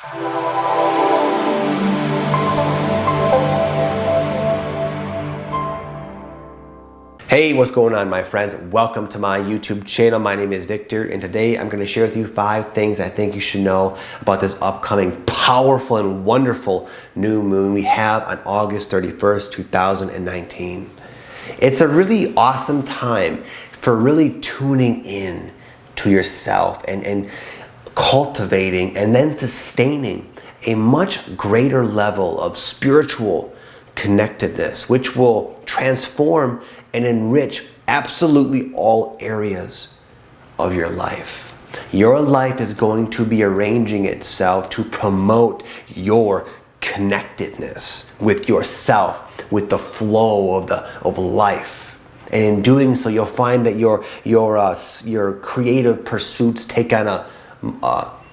Hey, what's going on, my friends? Welcome to my YouTube channel. My name is Victor, and today I'm going to share with you 5 things I think you should know about this upcoming powerful and wonderful new moon we have on August 31st, 2019. It's a really awesome time for really tuning in to yourself and cultivating and then sustaining a much greater level of spiritual connectedness, which will transform and enrich absolutely all areas of your life. Your life is going to be arranging itself to promote your connectedness with yourself, with the flow of life. And in doing so, you'll find that your creative pursuits take on a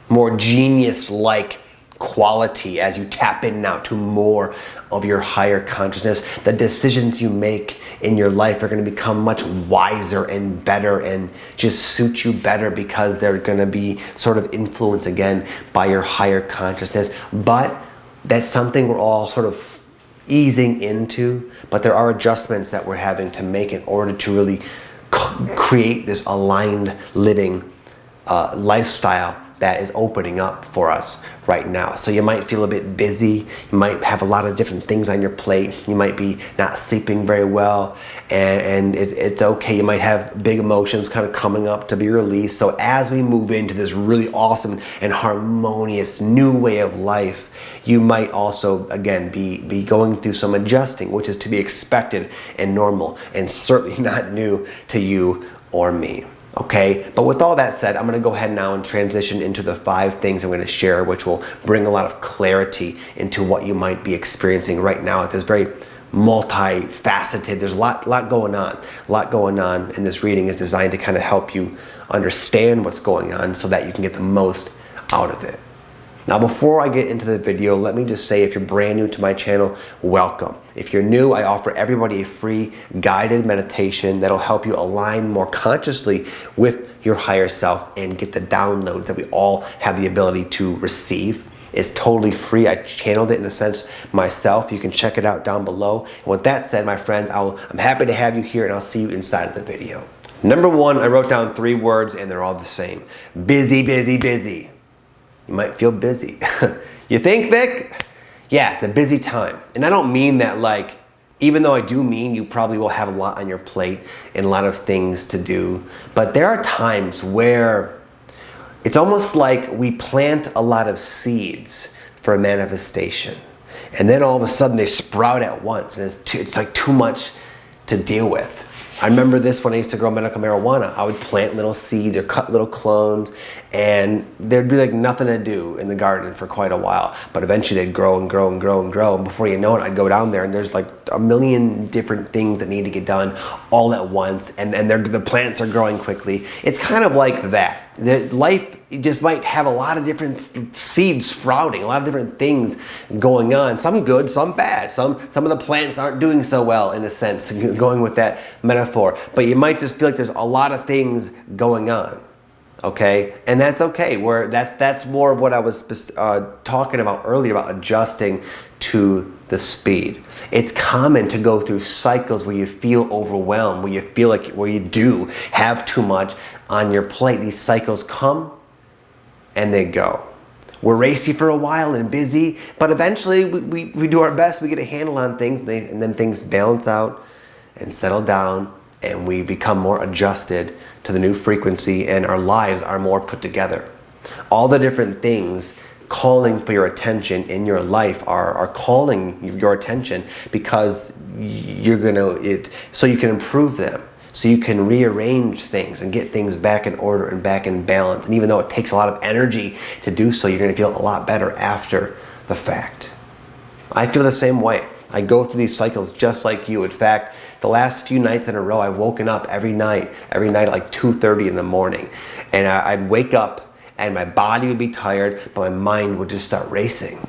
more genius-like quality as you tap in now to more of your higher consciousness. The decisions you make in your life are going to become much wiser and better and just suit you better because they're going to be sort of influenced again by your higher consciousness. But that's something we're all sort of easing into, but there are adjustments that we're having to make in order to really create this aligned living lifestyle that is opening up for us right now. So you might feel a bit busy, you might have a lot of different things on your plate, you might be not sleeping very well, and it's okay. You might have big emotions kind of coming up to be released. So as we move into this really awesome and harmonious new way of life, you might also, again, be going through some adjusting, which is to be expected and normal, and certainly not new to you or me. Okay, but with all that said, I'm going to go ahead now and transition into the 5 things I'm going to share, which will bring a lot of clarity into what you might be experiencing right now at this very multifaceted. There's a lot going on. A lot going on, and this reading is designed to kind of help you understand what's going on so that you can get the most out of it. Now, before I get into the video, let me just say, if you're brand new to my channel, welcome. If you're new, I offer everybody a free guided meditation that'll help you align more consciously with your higher self and get the downloads that we all have the ability to receive. It's totally free. I channeled it in a sense myself. You can check it out down below. And with that said, my friends, I'm happy to have you here, and I'll see you inside of the video. Number 1, I wrote down 3 words, and they're all the same. Busy, busy, busy. You might feel busy. You think, Vic? Yeah, it's a busy time. And I don't mean that like, even though I do mean you probably will have a lot on your plate and a lot of things to do, but there are times where it's almost like we plant a lot of seeds for a manifestation. And then all of a sudden they sprout at once, and it's like too much to deal with. I remember this when I used to grow medical marijuana. I would plant little seeds or cut little clones, and there'd be like nothing to do in the garden for quite a while. But eventually they'd grow and grow and grow and grow. And before you know it, I'd go down there and there's like a million different things that need to get done all at once. And the plants are growing quickly. It's kind of like that. Life just might have a lot of different seeds sprouting, a lot of different things going on. Some good, some bad. Some of the plants aren't doing so well, in a sense, going with that metaphor. But you might just feel like there's a lot of things going on. Okay, and that's okay. That's more of what I was talking about earlier, about adjusting to the speed. It's common to go through cycles where you feel overwhelmed, where you do have too much on your plate. These cycles come and they go. We're racy for a while and busy, but eventually we do our best. We get a handle on things, and then things balance out and settle down, and we become more adjusted to the new frequency, and our lives are more put together. All the different things calling for your attention in your life are calling your attention because so you can improve them, so you can rearrange things and get things back in order and back in balance. And even though it takes a lot of energy to do so, you're going to feel a lot better after the fact. I feel the same way. I go through these cycles just like you. In fact, the last few nights in a row, I've woken up every night at like 2:30 in the morning. And I'd wake up and my body would be tired, but my mind would just start racing.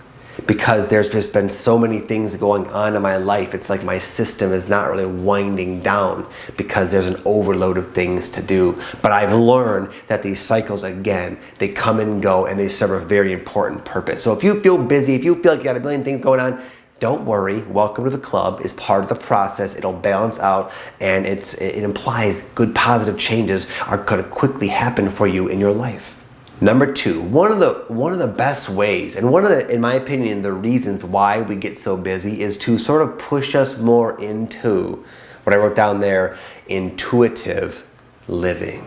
because there's just been so many things going on in my life. It's like my system is not really winding down because there's an overload of things to do. But I've learned that these cycles, again, they come and go, and they serve a very important purpose. So if you feel busy, if you feel like you got a million things going on, don't worry. Welcome to the club. It's part of the process. It'll balance out, and it implies good positive changes are going to quickly happen for you in your life. Number 2, one of the best ways, and in my opinion, the reasons why we get so busy is to sort of push us more into what I wrote down there, intuitive living.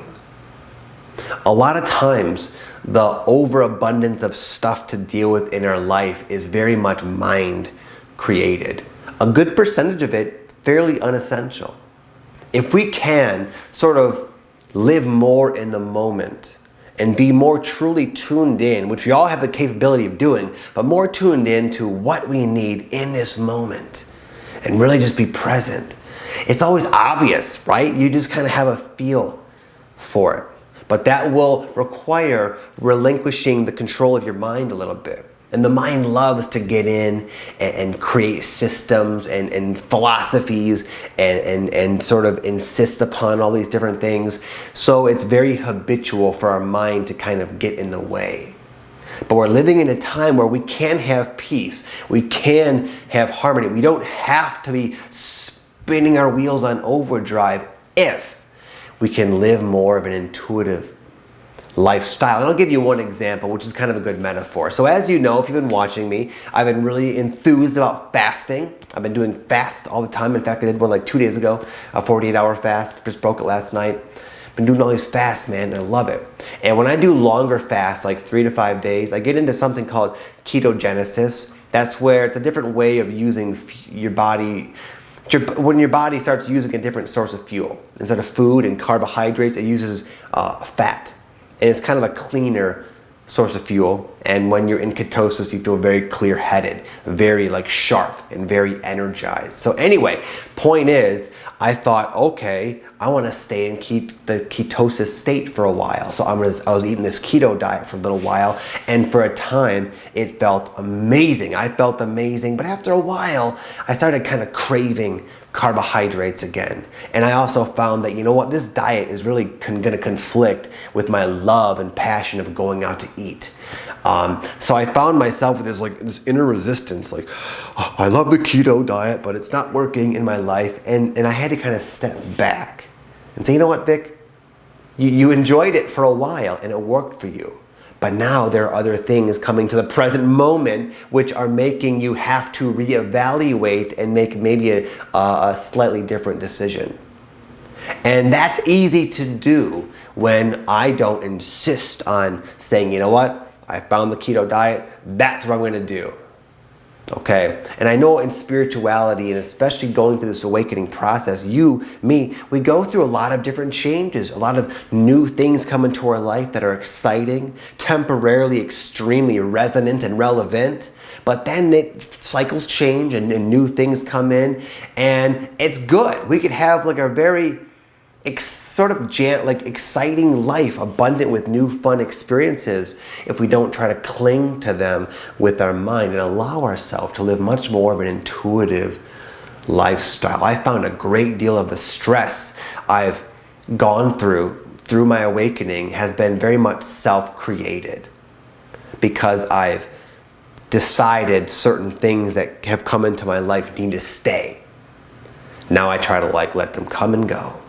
A lot of times, the overabundance of stuff to deal with in our life is very much mind created. A good percentage of it fairly unessential. If we can sort of live more in the moment and be more truly tuned in, which we all have the capability of doing, but more tuned in to what we need in this moment and really just be present. It's always obvious, right? You just kind of have a feel for it. But that will require relinquishing the control of your mind a little bit. And the mind loves to get in and create systems and philosophies and sort of insist upon all these different things. So it's very habitual for our mind to kind of get in the way. But we're living in a time where we can have peace. We can have harmony. We don't have to be spinning our wheels on overdrive if we can live more of an intuitive lifestyle. And I'll give you one example, which is kind of a good metaphor. So as you know, if you've been watching me, I've been really enthused about fasting. I've been doing fasts all the time. In fact, I did one like 2 days ago, a 48-hour fast. Just broke it last night. Been doing all these fasts, man, and I love it. And when I do longer fasts, like 3 to 5 days, I get into something called ketogenesis. That's where it's a different way of using your body. When your body starts using a different source of fuel. Instead of food and carbohydrates, it uses fat. And it's kind of a cleaner source of fuel. And when you're in ketosis, you feel very clear-headed, very like sharp and very energized. So anyway, point is, I thought, okay, I want to stay in the ketosis state for a while. So I was eating this keto diet for a little while, and for a time, it felt amazing. I felt amazing, but after a while, I started kind of craving carbohydrates again. And I also found that, you know what, this diet is really going to conflict with my love and passion of going out to eat. So I found myself with this inner resistance, like, oh, I love the keto diet, but it's not working in my life. And I had to kind of step back and say, you know what, Vic, you enjoyed it for a while and it worked for you. But now there are other things coming to the present moment which are making you have to reevaluate and make maybe a slightly different decision. And that's easy to do when I don't insist on saying, you know what, I found the keto diet, that's what I'm going to do. Okay, and I know in spirituality, and especially going through this awakening process, you, me, we go through a lot of different changes, a lot of new things come into our life that are exciting, temporarily extremely resonant and relevant, but then cycles change and new things come in, and it's good. We could have like a very exciting life, abundant with new fun experiences, if we don't try to cling to them with our mind and allow ourselves to live much more of an intuitive lifestyle. I found a great deal of the stress I've gone through my awakening has been very much self-created, because I've decided certain things that have come into my life need to stay. Now I try to let them come and go.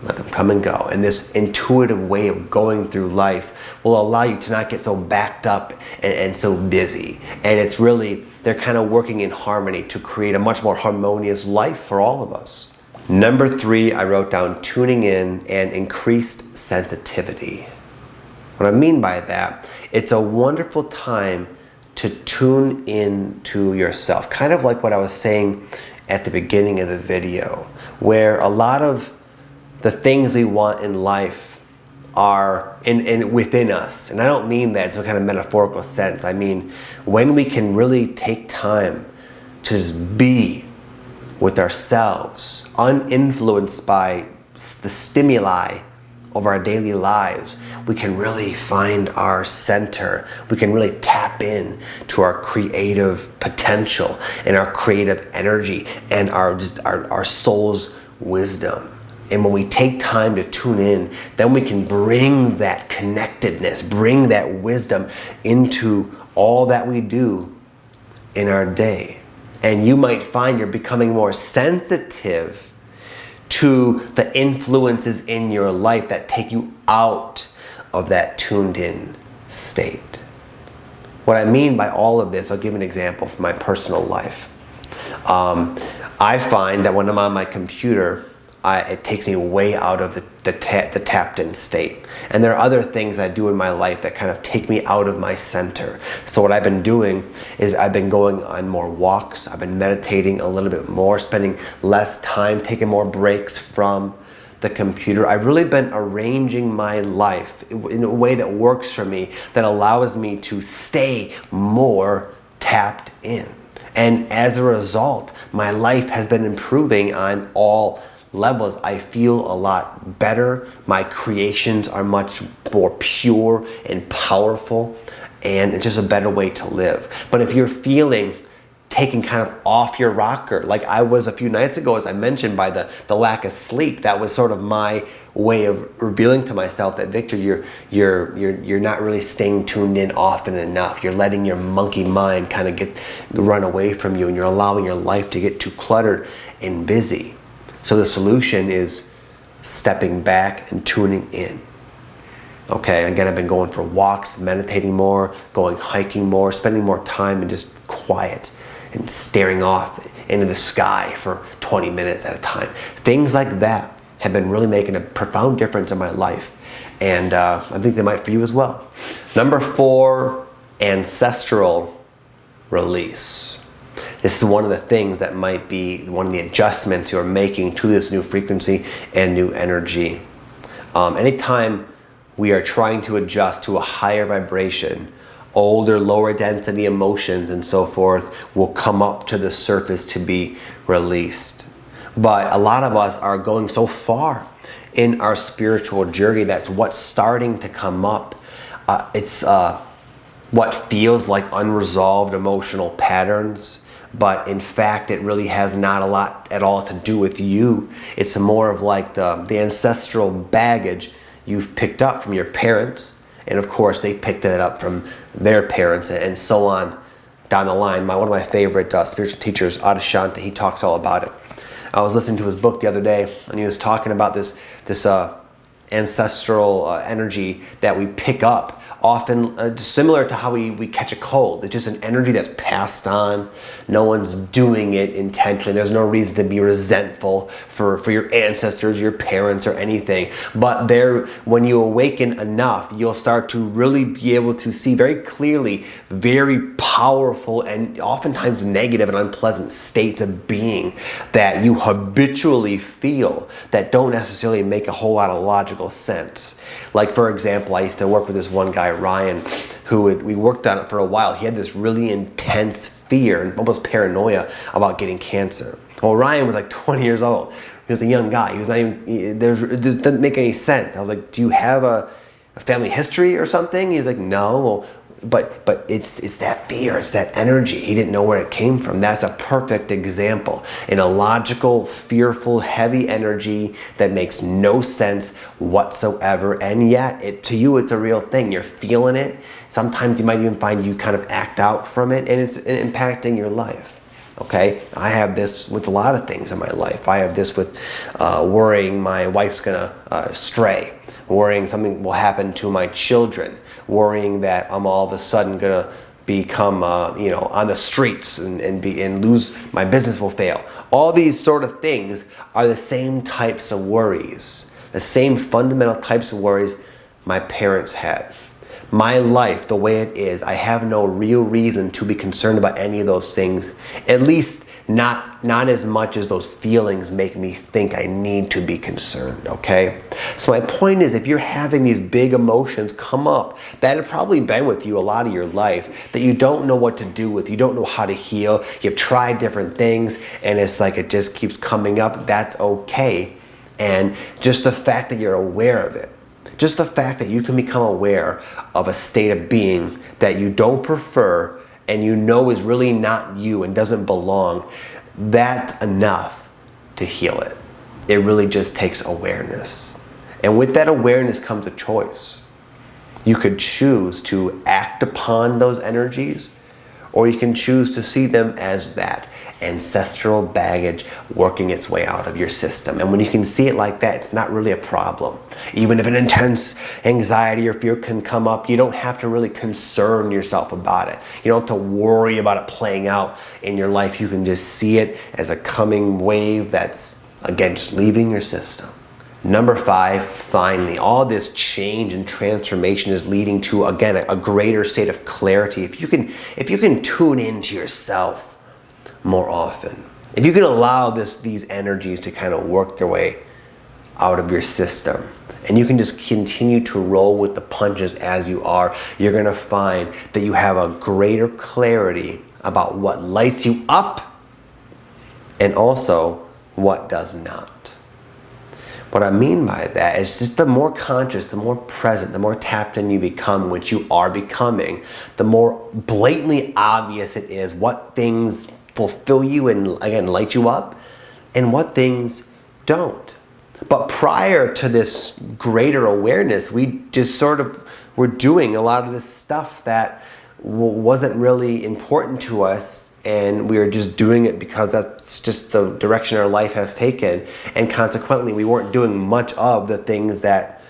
Let them come and go. And this intuitive way of going through life will allow you to not get so backed up and so busy. And it's really, they're kind of working in harmony to create a much more harmonious life for all of us. Number 3, I wrote down tuning in and increased sensitivity. What I mean by that, it's a wonderful time to tune in to yourself. Kind of like what I was saying at the beginning of the video, where a lot of the things we want in life are within us. And I don't mean that in some kind of metaphorical sense. I mean, when we can really take time to just be with ourselves, uninfluenced by the stimuli of our daily lives, we can really find our center. We can really tap in to our creative potential and our creative energy and our soul's wisdom. And when we take time to tune in, then we can bring that connectedness, bring that wisdom into all that we do in our day. And you might find you're becoming more sensitive to the influences in your life that take you out of that tuned in state. What I mean by all of this, I'll give an example from my personal life. I find that when I'm on my computer, it takes me way out of the tapped in state. And there are other things I do in my life that kind of take me out of my center. So what I've been doing is I've been going on more walks. I've been meditating a little bit more, spending less time, taking more breaks from the computer. I've really been arranging my life in a way that works for me, that allows me to stay more tapped in. And as a result, my life has been improving on all levels. I feel a lot better. My creations are much more pure and powerful, and it's just a better way to live. But if you're feeling taken kind of off your rocker, like I was a few nights ago, as I mentioned, by the lack of sleep, that was sort of my way of revealing to myself that, Victor, you're not really staying tuned in often enough. You're letting your monkey mind kind of run away from you, and you're allowing your life to get too cluttered and busy. So the solution is stepping back and tuning in. Okay, again, I've been going for walks, meditating more, going hiking more, spending more time in just quiet and staring off into the sky for 20 minutes at a time. Things like that have been really making a profound difference in my life. And I think they might for you as well. Number 4, ancestral release. This is one of the things that might be one of the adjustments you're making to this new frequency and new energy. Anytime we are trying to adjust to a higher vibration, older, lower density emotions and so forth will come up to the surface to be released. But a lot of us are going so far in our spiritual journey that's what's starting to come up. It's what feels like unresolved emotional patterns, but in fact it really has not a lot at all to do with you. It's more of like the ancestral baggage you've picked up from your parents, and of course they picked it up from their parents, and so on down the line. One of my favorite spiritual teachers, Oddo, he talks all about it. I was listening to his book the other day, and he was talking about this ancestral energy that we pick up, often similar to how we catch a cold. It's just an energy that's passed on. No one's doing it intentionally. There's no reason to be resentful for your ancestors, your parents, or anything. But when you awaken enough, you'll start to really be able to see very clearly very powerful and oftentimes negative and unpleasant states of being that you habitually feel that don't necessarily make a whole lot of logical sense. Like, for example, I used to work with this one guy, Ryan, we worked on it for a while. He had this really intense fear and almost paranoia about getting cancer. Well, Ryan was like 20 years old. He was a young guy. He was not even, it doesn't make any sense. I was like, do you have a family history or something? He's like, no. Well, but it's that fear, it's that energy. He didn't know where it came from. That's a perfect example. In a logical, fearful, heavy energy that makes no sense whatsoever, and yet to you it's a real thing. You're feeling it. Sometimes you might even find you kind of act out from it, and it's impacting your life. Okay, I have this with a lot of things in my life. I have this with worrying my wife's gonna stray, worrying something will happen to my children, worrying that I'm all of a sudden gonna become on the streets and lose, my business will fail. All these sort of things are the same types of worries, the same fundamental types of worries my parents had. My life, the way it is, I have no real reason to be concerned about any of those things, at least not as much as those feelings make me think I need to be concerned, okay? So my point is, if you're having these big emotions come up that have probably been with you a lot of your life that you don't know what to do with, you don't know how to heal, you've tried different things, and it's like it just keeps coming up, that's okay. And just the fact that you're aware of it, Just the fact that you can become aware of a state of being that you don't prefer and you know is really not you and doesn't belong, that's enough to heal it. It really just takes awareness. And with that awareness comes a choice. You could choose to act upon those energies, or you can choose to see them as that ancestral baggage working its way out of your system. And when you can see it like that, it's not really a problem. Even if an intense anxiety or fear can come up, you don't have to really concern yourself about it. You don't have to worry about it playing out in your life. You can just see it as a coming wave that's, again, just leaving your system. Number 5, finally, all this change and transformation is leading to, again, a greater state of clarity. If you can tune into yourself more often, if you can allow these energies to kind of work their way out of your system, and you can just continue to roll with the punches as you are, you're going to find that you have a greater clarity about what lights you up and also what does not. What I mean by that is just the more conscious, the more present, the more tapped in you become, which you are becoming, the more blatantly obvious it is what things fulfill you and, again, light you up and what things don't. But prior to this greater awareness, we just sort of were doing a lot of this stuff that wasn't really important to us, and we were just doing it because that's just the direction our life has taken, and consequently we weren't doing much of the things that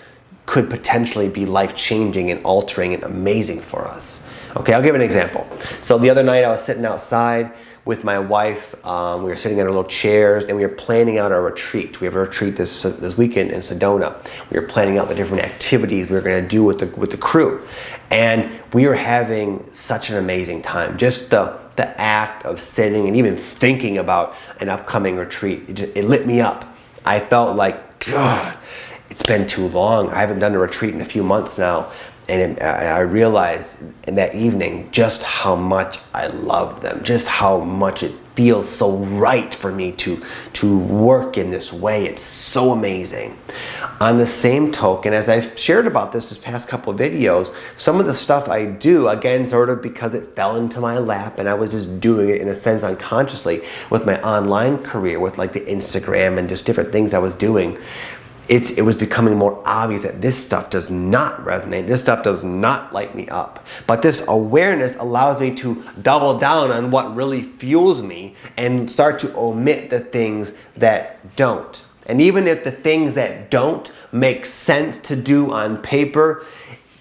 could potentially be life-changing and altering and amazing for us. Okay, I'll give an example. So the other night I was sitting outside with my wife. We were sitting in our little chairs and we were planning out our retreat. We have a retreat this weekend in Sedona. We were planning out the different activities we were going to do with the crew, and we were having such an amazing time. Just the act of sitting and even thinking about an upcoming retreat, it lit me up. I felt like, God, it's been too long. I haven't done a retreat in a few months now. And I realized in that evening just how much I love them, just how much it feels so right for me to work in this way. It's so amazing. On the same token, as I've shared about this past couple of videos, some of the stuff I do, again, sort of because it fell into my lap and I was just doing it in a sense unconsciously with my online career, with like the Instagram and just different things I was doing. It was becoming more obvious that this stuff does not resonate. This stuff does not light me up. But this awareness allows me to double down on what really fuels me and start to omit the things that don't. And even if the things that don't make sense to do on paper,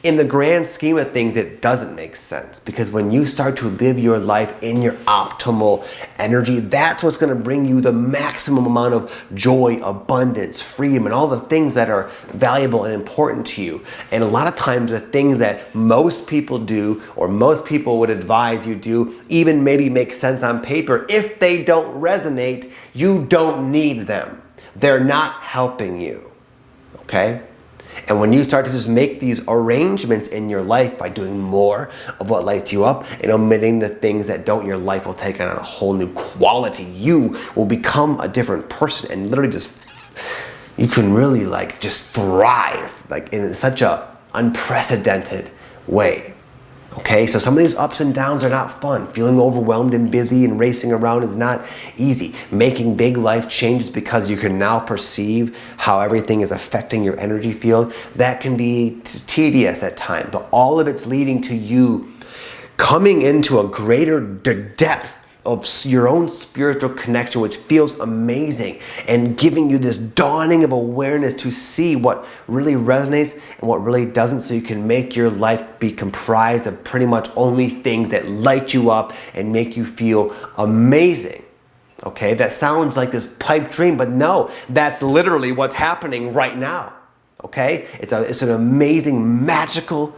in the grand scheme of things, it doesn't make sense, because when you start to live your life in your optimal energy, that's what's going to bring you the maximum amount of joy, abundance, freedom, and all the things that are valuable and important to you. And a lot of times the things that most people do or most people would advise you do even maybe make sense on paper. If they don't resonate, you don't need them. They're not helping you. Okay? And when you start to just make these arrangements in your life by doing more of what lights you up and omitting the things that don't, your life will take on a whole new quality. You will become a different person and literally just, you can really like just thrive like in such a unprecedented way. Okay, so some of these ups and downs are not fun. Feeling overwhelmed and busy and racing around is not easy. Making big life changes because you can now perceive how everything is affecting your energy field, that can be tedious at times, but all of it's leading to you coming into a greater depth of your own spiritual connection, which feels amazing, and giving you this dawning of awareness to see what really resonates and what really doesn't, so you can make your life be comprised of pretty much only things that light you up and make you feel amazing. Okay, that sounds like this pipe dream, but no, that's literally what's happening right now. Okay, it's an amazing, magical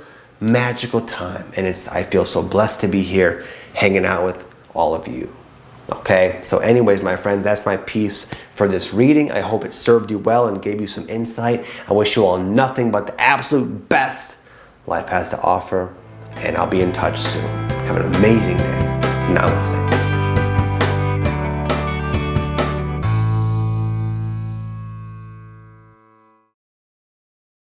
time, and I feel so blessed to be here hanging out with all of you. Okay, so anyways, my friend, that's my piece for this reading. I hope it served you well and gave you some insight. I wish you all nothing but the absolute best life has to offer, and I'll be in touch soon. Have an amazing day. Namaste.